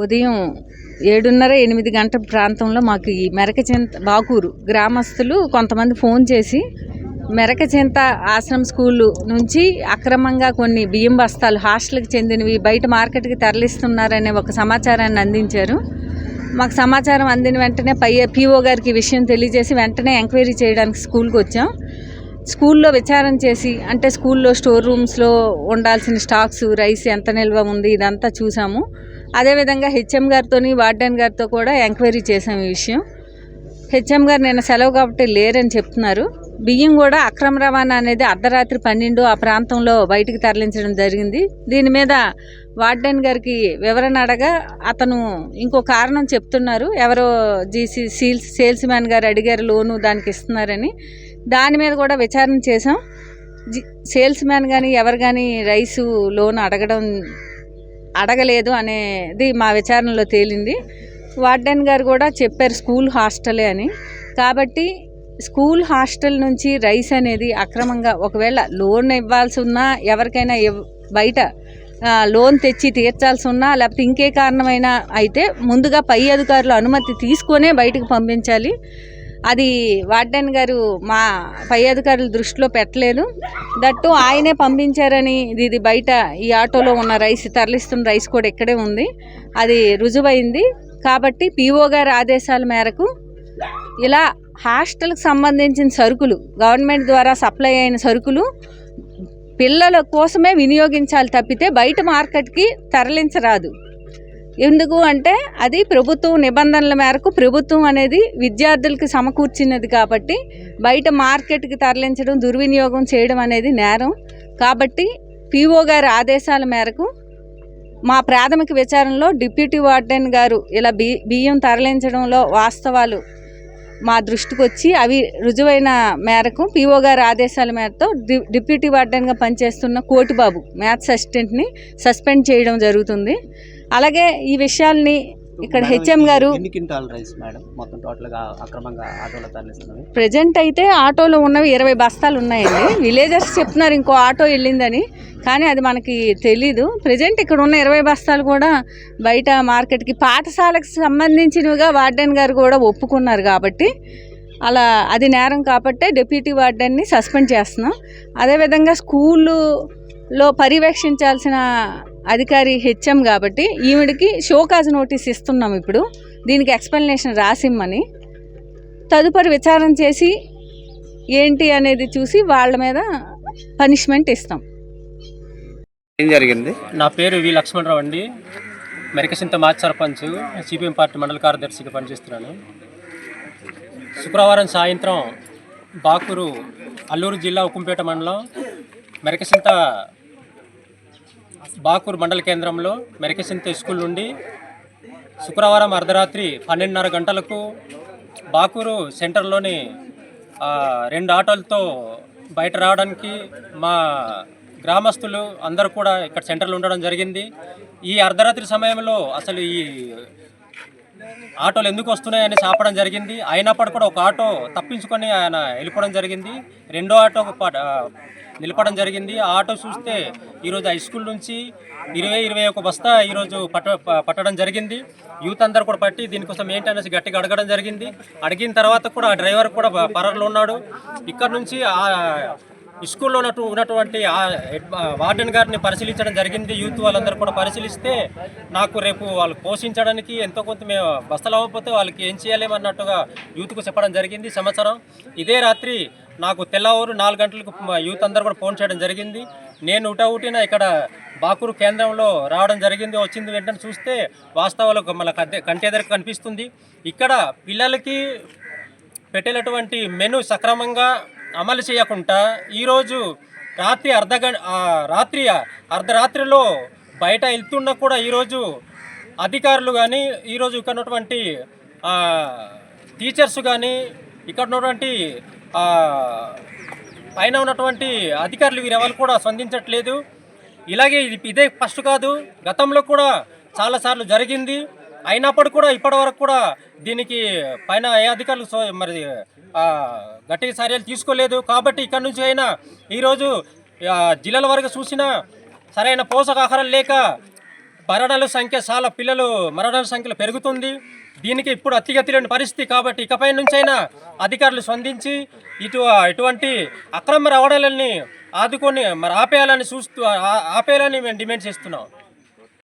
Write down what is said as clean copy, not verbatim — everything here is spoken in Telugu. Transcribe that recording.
ఉదయం 7:30-8 గంటల ప్రాంతంలో మాకు ఈ మెరకచింత బాకూరు గ్రామస్తులు కొంతమంది ఫోన్ చేసి మెరకచింత ఆశ్రమ స్కూలు నుంచి అక్రమంగా కొన్ని బియ్యం బస్తాలు హాస్టల్కి చెందినవి బయట మార్కెట్కి తరలిస్తున్నారనే ఒక సమాచారాన్ని అందించారు. మాకు సమాచారం అందిన వెంటనే పిఓ గారికి ఈ విషయం తెలియజేసి వెంటనే ఎంక్వైరీ చేయడానికి స్కూల్కి వచ్చాం. స్కూల్లో విచారణ చేసి అంటే స్కూల్లో స్టోర్ రూమ్స్లో ఉండాల్సిన స్టాక్స్, రైస్ ఎంత నిల్వ ఉంది ఇదంతా చూసాము. అదేవిధంగా హెచ్ఎం గారితో వార్డెన్ గారితో కూడా ఎంక్వైరీ చేసాము ఈ విషయం. హెచ్ఎం గారు నిన్న సెలవు కాబట్టి లేరని చెప్తున్నారు. బియ్యం కూడా అక్రమ రవాణా అనేది అర్ధరాత్రి 12 ఆ ప్రాంతంలో బయటికి తరలించడం జరిగింది. దీని మీద వార్డెన్ గారికి వివరణ అడగా అతను ఇంకో కారణం చెప్తున్నారు. ఎవరో సేల్స్ మ్యాన్ గారు అడిగారు లోను దానికి ఇస్తున్నారని. దాని మీద కూడా విచారణ చేసాం. సేల్స్ మ్యాన్ కానీ ఎవరు కానీ రైసు లోన్ అడగలేదు అనేది మా విచారణలో తేలింది. వార్డెన్ గారు కూడా చెప్పారు స్కూల్ హాస్టలే అని. కాబట్టి స్కూల్ హాస్టల్ నుంచి రైస్ అనేది అక్రమంగా ఒకవేళ లోన్ ఇవ్వాల్సి ఉన్నా ఎవరికైనా బయట లోన్ తెచ్చి తీర్చాల్సి ఉన్నా లేకపోతే ఇంకే కారణమైనా అయితే ముందుగా పై అధికారులు అనుమతి తీసుకొనే బయటకు పంపించాలి. అది వార్డెన్ గారు మా పై అధికారుల దృష్టిలో పెట్టలేదు. దట్టు ఆయనే పంపించారని ఇది బయట ఈ ఆటోలో ఉన్న రైస్ తరలిస్తున్న రైస్ కూడా ఇక్కడే ఉంది, అది రుజువైంది. కాబట్టి పిఓ గారి ఆదేశాల మేరకు ఇలా హాస్టల్కి సంబంధించిన సరుకులు గవర్నమెంట్ ద్వారా సప్లై అయిన సరుకులు పిల్లల కోసమే వినియోగించాలి తప్పితే బయట మార్కెట్కి తరలించరాదు. ఎందుకు అంటే అది ప్రభుత్వం నిబంధనల మేరకు ప్రభుత్వం అనేది విద్యార్థులకి సమకూర్చినది కాబట్టి బయట మార్కెట్కి తరలించడం, దుర్వినియోగం చేయడం అనేది నేరం. కాబట్టి పిఓ గారి ఆదేశాల మేరకు మా ప్రాథమిక విచారణలో డిప్యూటీ వార్డెన్ గారు ఇలా బియ్యం తరలించడంలో వాస్తవాలు మా దృష్టికి వచ్చి అవి రుజువైన మేరకు పిఓ గారి ఆదేశాల మేరతో డిప్యూటీ వార్డెన్గా పనిచేస్తున్న కోటిబాబు మ్యాథ్స్ అసిస్టెంట్ని సస్పెండ్ చేయడం జరుగుతుంది. అలాగే ఈ విషయాల్ని ఇక్కడ హెచ్ఎం గారు ప్రజెంట్ అయితే ఆటోలో ఉన్నవి 20 బస్తాలు ఉన్నాయండి. విలేజర్స్ చెప్తున్నారు ఇంకో ఆటో వెళ్ళిందని, కానీ అది మనకి తెలీదు. ప్రజెంట్ ఇక్కడ ఉన్న 20 బస్తాలు కూడా బయట మార్కెట్కి పాఠశాలకు సంబంధించినవిగా వార్డెన్ గారు కూడా ఒప్పుకున్నారు. కాబట్టి అలా అది నేరం కాబట్టి డిప్యూటీ వార్డెన్ని సస్పెండ్ చేస్తున్నాం. అదేవిధంగా స్కూల్లో పర్యవేక్షించాల్సిన అధికారి హెచ్ఎం కాబట్టి ఈవిడికి షోకాజ్ నోటీస్ ఇస్తున్నాం. ఇప్పుడు దీనికి ఎక్స్ప్లెనేషన్ రాసిమ్మని తదుపరి విచారణ చేసి ఏంటి అనేది చూసి వాళ్ళ మీద పనిష్మెంట్ ఇస్తాం. ఏం జరిగింది? నా పేరు వి లక్ష్మణరావు అండి. మెరకచింత మాజీ సర్పంచ్, సిపిఎం పార్టీ మండల కార్యదర్శిగా పనిచేస్తున్నాను. శుక్రవారం సాయంత్రం బాకూరు అల్లూరు జిల్లా ఉక్కుంపేట మండలం మెరకచింత బాకూరు మండల కేంద్రంలో మెరకచింత స్కూల్ నుండి శుక్రవారం అర్ధరాత్రి 12:30 గంటలకు బాకూరు సెంటర్లోని 2 ఆటోలతో బయట రావడానికి మా గ్రామస్తులు అందరూ కూడా ఇక్కడ సెంటర్లో ఉండడం జరిగింది. ఈ అర్ధరాత్రి సమయంలో అసలు ఈ ఆటోలు ఎందుకు వస్తున్నాయని ఆపడం జరిగింది. అయినప్పటికీ కూడా ఒక ఆటో తప్పించుకొని ఆయన వెళ్ళిపోవడం జరిగింది. రెండో ఆటో నిలపడం జరిగింది. ఆ ఆటో చూస్తే ఈరోజు హై స్కూల్ నుంచి 20-21 బస్తా ఈరోజు పట్టడం జరిగింది. యూత్ అందరు కూడా పట్టి దీనికోసం ఏంటనేసి గట్టిగా అడగడం జరిగింది. అడిగిన తర్వాత కూడా ఆ డ్రైవర్ కూడా పరారులో ఉన్నాడు. ఇక్కడ నుంచి స్కూల్లో ఉన్నటువంటి వార్డెన్ గారిని పరిశీలించడం జరిగింది. యూత్ వాళ్ళందరూ కూడా పరిశీలిస్తే నాకు రేపు వాళ్ళు పోషించడానికి ఎంతో కొంత మేము బస్తలు అవ్వకపోతే వాళ్ళకి ఏం చేయాలేమన్నట్టుగా యూత్కు చెప్పడం జరిగింది. సంవత్సరం ఇదే రాత్రి నాకు తెల్లవారు 4 గంటలకు యూత్ అందరూ కూడా ఫోన్ చేయడం జరిగింది. నేను ఉటవుటిన ఇక్కడ బాకూరు కేంద్రంలో రావడం జరిగింది. వచ్చింది వెంటనే చూస్తే వాస్తవాలు మన కంటెదరకు కనిపిస్తుంది. ఇక్కడ పిల్లలకి పెట్టేటటువంటి మెను సక్రమంగా అమలు చేయకుండా ఈరోజు అర్ధరాత్రిలో బయట వెళ్తున్నా కూడా ఈరోజు అధికారులు కానీ ఈరోజు ఇక్కడ ఉన్నటువంటి టీచర్స్ కానీ ఇక్కడ ఉన్నటువంటి పైన ఉన్నటువంటి అధికారులు వీరెవరు కూడా స్పందించట్లేదు. ఇలాగే ఇదే ఫస్ట్ కాదు, గతంలో కూడా చాలాసార్లు జరిగింది. అయినప్పటికీ కూడా ఇప్పటి వరకు కూడా దీనికి పైన ఏ అధికారులు మరి గట్టి చర్యలు తీసుకోలేదు. కాబట్టి ఇక్కడ నుంచి అయినా ఈరోజు జిల్లాల వరకు చూసినా సరైన పోషకాహారం లేక మరణాల సంఖ్య చాలా పిల్లలు మరణాల సంఖ్యలో పెరుగుతుంది. దీనికి ఇప్పుడు అతిగతిలేని పరిస్థితి. కాబట్టి ఇకపై నుంచైనా అధికారులు స్పందించి ఇటువంటి అక్రమ రవాణాలని ఆదుకొని మరి ఆపేయాలని మేము డిమాండ్ చేస్తున్నాం.